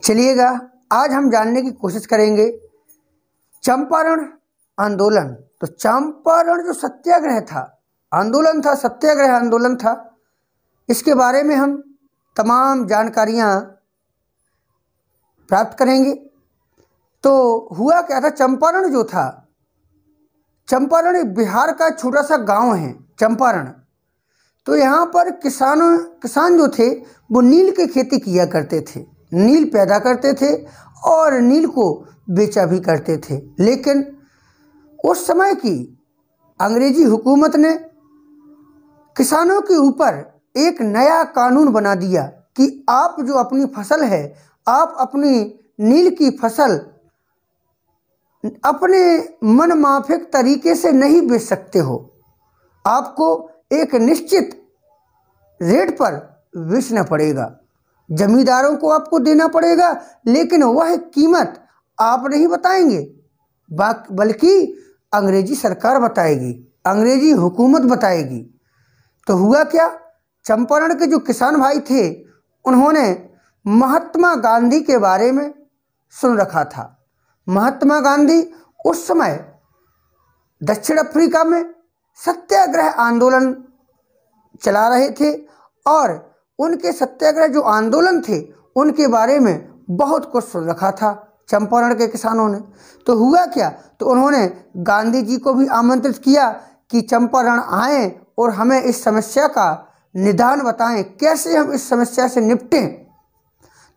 चलिएगा आज हम जानने की कोशिश करेंगे चंपारण आंदोलन। तो चंपारण जो सत्याग्रह था, आंदोलन था, सत्याग्रह आंदोलन था, इसके बारे में हम तमाम जानकारियां प्राप्त करेंगे। तो हुआ क्या था, चंपारण जो था, चंपारण बिहार का छोटा सा गांव है चंपारण। तो यहाँ पर किसान जो थे वो नील की खेती किया करते थे, नील पैदा करते थे और नील को बेचा भी करते थे। लेकिन उस समय की अंग्रेजी हुकूमत ने किसानों के ऊपर एक नया कानून बना दिया कि आप जो अपनी फसल है, आप अपनी नील की फसल अपने मनमाफिक तरीके से नहीं बेच सकते हो, आपको एक निश्चित रेट पर बेचना पड़ेगा, जमींदारों को आपको देना पड़ेगा, लेकिन वह कीमत आप नहीं बताएंगे बल्कि अंग्रेजी सरकार बताएगी, अंग्रेजी हुकूमत बताएगी। तो हुआ क्या, चंपारण के जो किसान भाई थे उन्होंने महात्मा गांधी के बारे में सुन रखा था। महात्मा गांधी उस समय दक्षिण अफ्रीका में सत्याग्रह आंदोलन चला रहे थे और उनके सत्याग्रह जो आंदोलन थे उनके बारे में बहुत कुछ सुन रखा था चंपारण के किसानों ने। तो हुआ क्या, तो उन्होंने गांधी जी को भी आमंत्रित किया कि चंपारण आएं और हमें इस समस्या का निदान बताएं, कैसे हम इस समस्या से निपटें।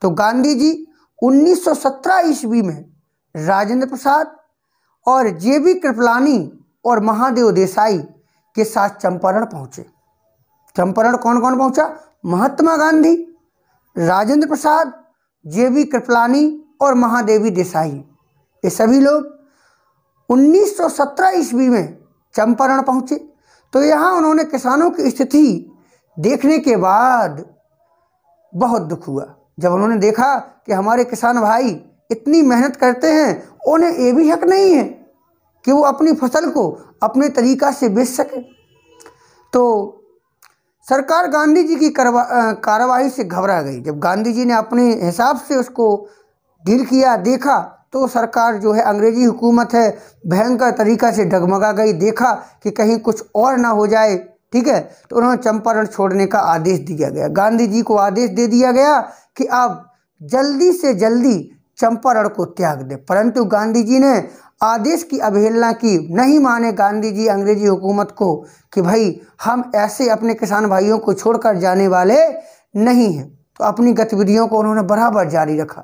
तो गांधी जी 1917 ईस्वी में राजेंद्र प्रसाद और जेबी कृपलानी और महादेव देसाई के साथ चंपारण पहुंचे। चंपारण कौन कौन पहुंचा, महात्मा गांधी, राजेंद्र प्रसाद, जेबी कृपलानी और महादेवी देसाई, ये सभी लोग 1917 ईस्वी में चंपारण पहुंचे। तो यहाँ उन्होंने किसानों की स्थिति देखने के बाद बहुत दुख हुआ। जब उन्होंने देखा कि हमारे किसान भाई इतनी मेहनत करते हैं, उन्हें ये भी हक नहीं है कि वो अपनी फसल को अपने तरीका से बेच सके। तो सरकार गांधी जी की कार्रवाई से घबरा गई। जब गांधी जी ने अपने हिसाब से उसको डील किया, देखा, तो सरकार जो है, अंग्रेजी हुकूमत है, भयंकर तरीका से डगमगा गई। देखा कि कहीं कुछ और ना हो जाए, ठीक है, तो उन्होंने चंपारण छोड़ने का आदेश दिया गया। गांधी जी को आदेश दे दिया गया कि आप जल्दी से जल्दी चंपारण को त्याग दें। परंतु गांधी जी ने आदेश की अवहेलना की, नहीं माने गांधी जी अंग्रेजी हुकूमत को कि भाई हम ऐसे अपने किसान भाइयों को छोड़कर जाने वाले नहीं हैं। तो अपनी गतिविधियों को उन्होंने बराबर जारी रखा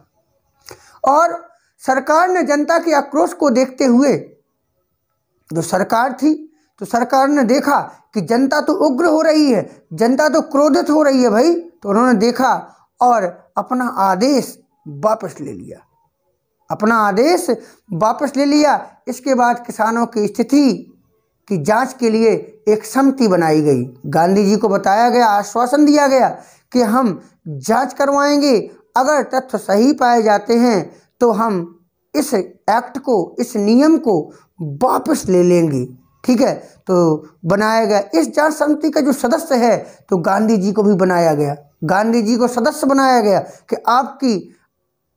और सरकार ने जनता के आक्रोश को देखते हुए, जो सरकार थी, तो सरकार ने देखा कि जनता तो उग्र हो रही है, जनता तो क्रोधित हो रही है भाई, तो उन्होंने देखा और अपना आदेश वापस ले लिया, अपना आदेश वापस ले लिया। इसके बाद किसानों की स्थिति की जांच के लिए एक समिति बनाई गई। गांधी जी को बताया गया, आश्वासन दिया गया कि हम जांच करवाएंगे, अगर तथ्य सही पाए जाते हैं तो हम इस एक्ट को, इस नियम को वापस ले लेंगे, ठीक है। तो बनाया गया। इस जांच समिति का जो सदस्य है, तो गांधी जी को भी बनाया गया, गांधी जी को सदस्य बनाया गया कि आपकी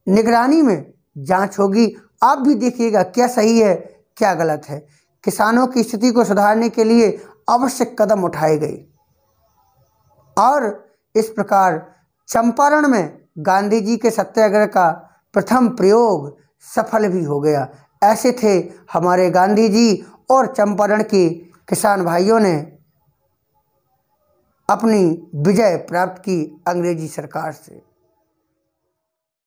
निगरानी में जांच होगी, आप भी देखिएगा क्या सही है क्या गलत है। किसानों की स्थिति को सुधारने के लिए आवश्यक कदम उठाए गए और इस प्रकार चंपारण में गांधी जी के सत्याग्रह का प्रथम प्रयोग सफल भी हो गया। ऐसे थे हमारे गांधी जी और चंपारण के किसान भाइयों ने अपनी विजय प्राप्त की अंग्रेजी सरकार से।